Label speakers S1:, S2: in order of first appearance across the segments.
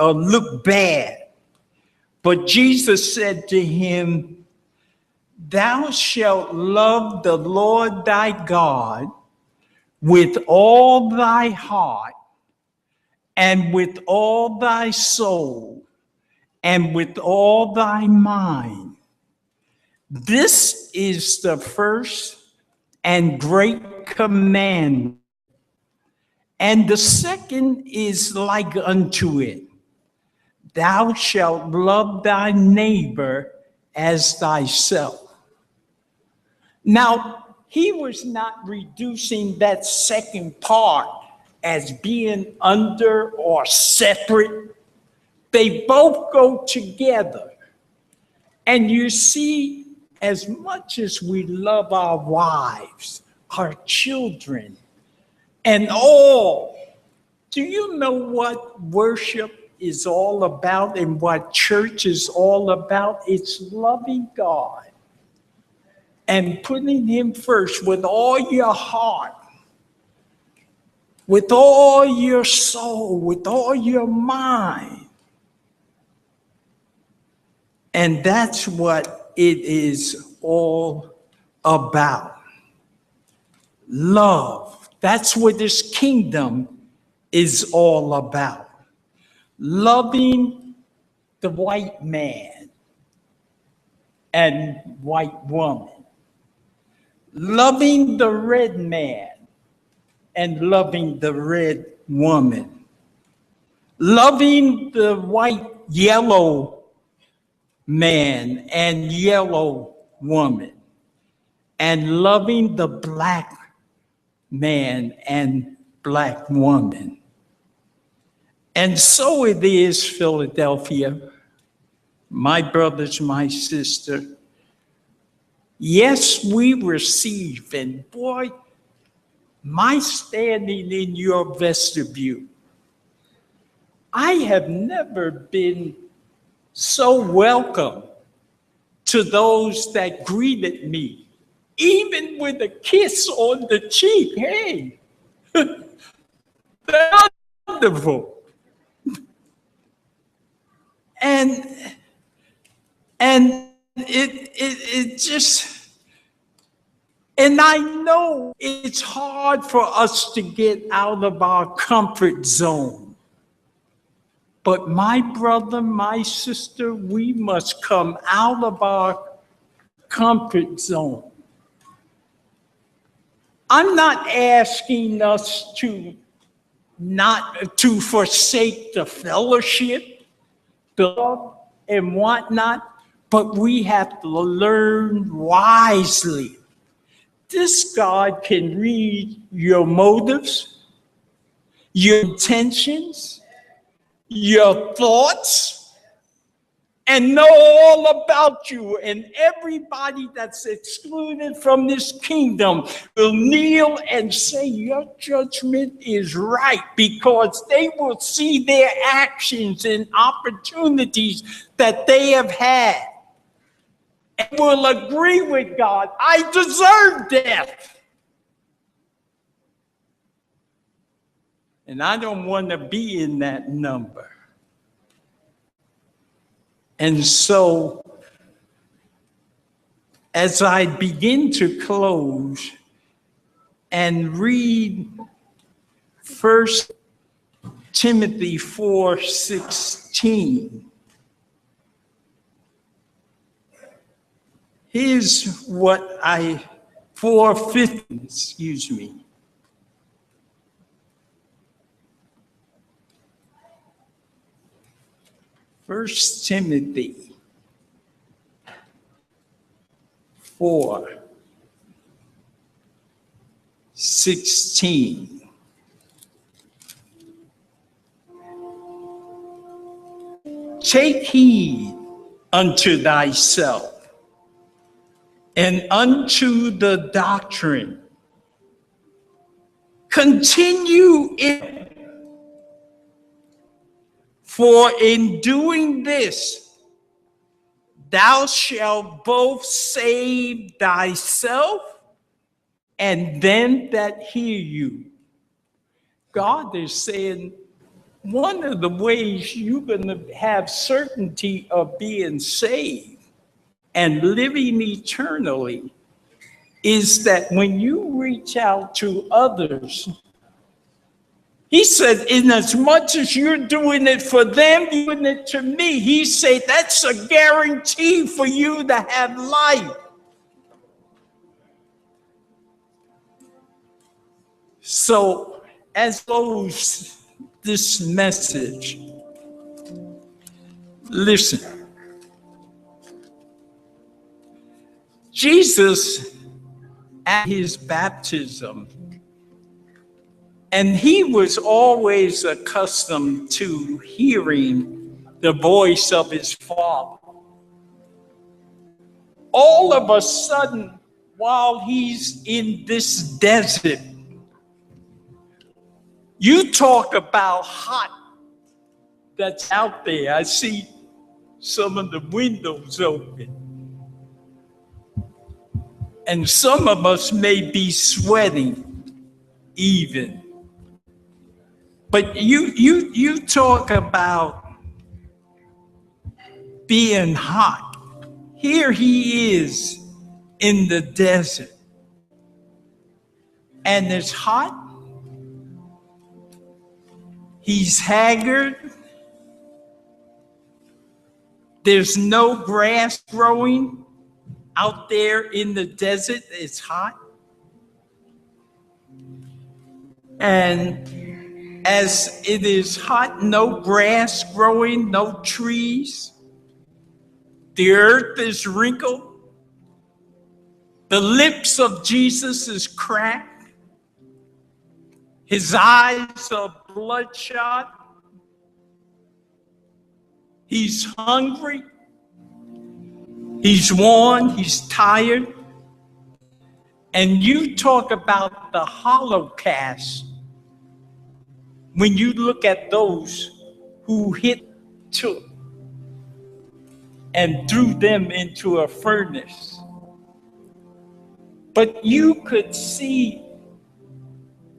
S1: look bad. But Jesus said to him, thou shalt love the Lord thy God with all thy heart and with all thy soul and with all thy mind. This is the first and great commandment. And the second is like unto it. Thou shalt love thy neighbor as thyself. Now, he was not reducing that second part as being under or separate. They both go together. And you see, as much as we love our wives, our children, and all, do you know what worship is all about and what church is all about? It's loving God and putting him first with all your heart, with all your soul, with all your mind. And that's what it is all about. Love. That's what this kingdom is all about. Loving the white man and white woman. Loving the red man and loving the red woman. Loving the white, yellow man and yellow woman. And loving the black man and black woman. And so it is, Philadelphia, my brothers, my sister. Yes, we receive, and boy, my standing in your vestibule, I have never been so welcome to those that greeted me, even with a kiss on the cheek. Hey, they're wonderful. And it just, and I know it's hard for us to get out of our comfort zone. But my brother, my sister, we must come out of our comfort zone. I'm not asking us to not to forsake the fellowship, the love and whatnot, but we have to learn wisely. This God can read your motives, your intentions, your thoughts, and know all about you. And everybody that's excluded from this kingdom will kneel and say, your judgment is right, because they will see their actions and opportunities that they have had and will agree with God, I deserve death. And I don't want to be in that number. And so, as I begin to close and read 1 Timothy 4:16, here's what 4:15, excuse me. First Timothy 4:16. Take heed unto thyself and unto the doctrine. Continue in, for in doing this, thou shalt both save thyself and them that hear you. God is saying, one of the ways you're going to have certainty of being saved and living eternally is that when you reach out to others, he said, in as much as you're doing it for them, you're doing it to me. He said, that's a guarantee for you to have life. So, as close this message, listen. Jesus, at his baptism, and he was always accustomed to hearing the voice of his Father. All of a sudden, while he's in this desert, you talk about hot that's out there. I see some of the windows open. And some of us may be sweating even. But you talk about being hot. Here he is in the desert. And it's hot. He's haggard. There's no grass growing out there in the desert. It's hot. And as it is hot, no grass growing, no trees. The earth is wrinkled. The lips of Jesus is cracked. His eyes are bloodshot. He's hungry. He's worn. He's tired. And you talk about the Holocaust. When you look at those who took and threw them into a furnace. But you could see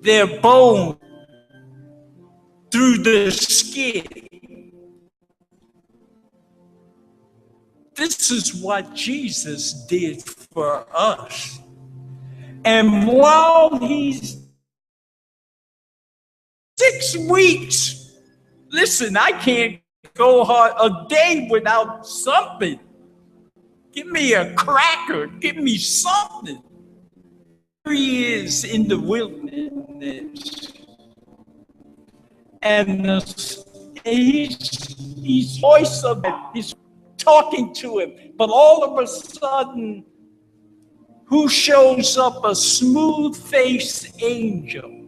S1: their bone through the skin. This is what Jesus did for us. And while he's 6 weeks, listen, I can't go a day without something. Give me a cracker, give me something. Here he is in the wilderness. And he's voice of it, he's talking to him. But all of a sudden, who shows up? A smooth-faced angel.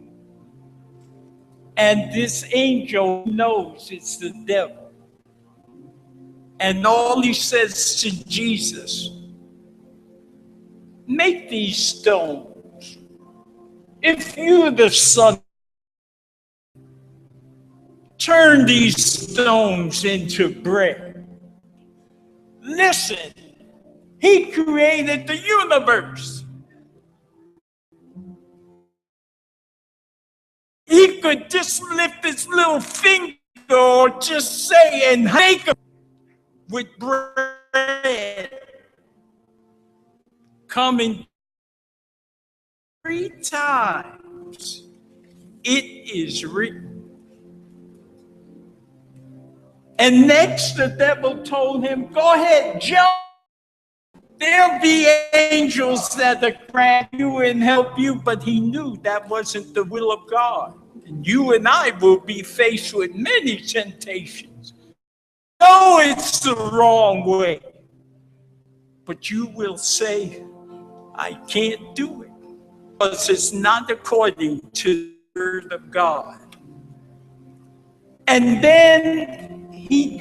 S1: And this angel knows it's the devil. And all he says to Jesus, make these stones. If you're the Son, turn these stones into bread. Listen, he created the universe. He could just lift his little finger or just say and make it with bread coming 3 times. It is written. And next the devil told him, go ahead, jump. There'll be angels that'll grab you and help you, but he knew that wasn't the will of God. And you and I will be faced with many temptations. No, it's the wrong way. But you will say, I can't do it, because it's not according to the word of God. And then he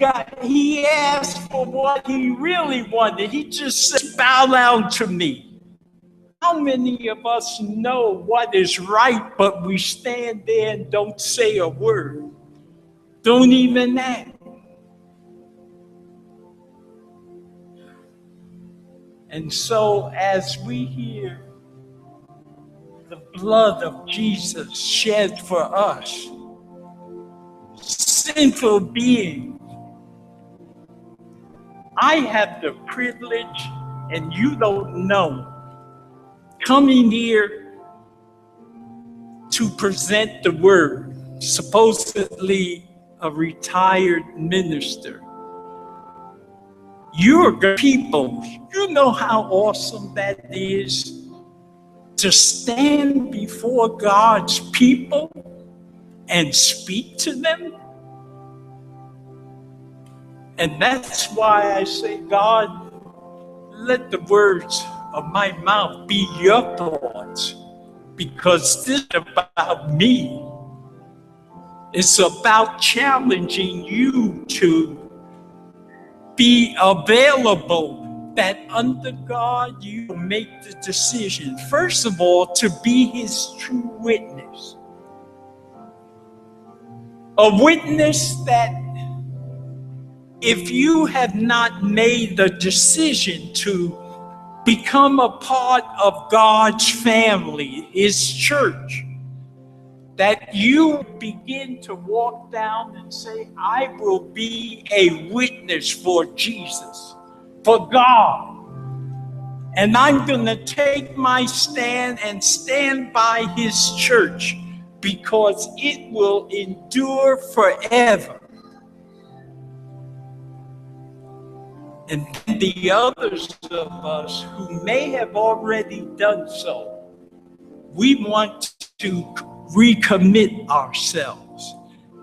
S1: asked for what he really wanted. He just said, bow down to me. How many of us know what is right, but we stand there and don't say a word? Don't even act. And so as we hear the blood of Jesus shed for us, sinful beings. I have the privilege, and you don't know, coming here to present the word, supposedly a retired minister. You're good people. You know how awesome that is to stand before God's people and speak to them. And that's why I say, God, let the words of my mouth be your thoughts, because this is about me. It's about challenging you to be available, that under God you make the decision, first of all, to be his true witness. A witness that if you have not made the decision to become a part of God's family, his church, that you begin to walk down and say, I will be a witness for Jesus, for God. And I'm going to take my stand and stand by his church, because it will endure forever. And the others of us who may have already done so, we want to recommit ourselves.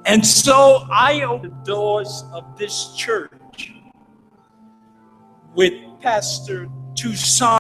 S1: And so I open the doors of this church with Pastor Toussaint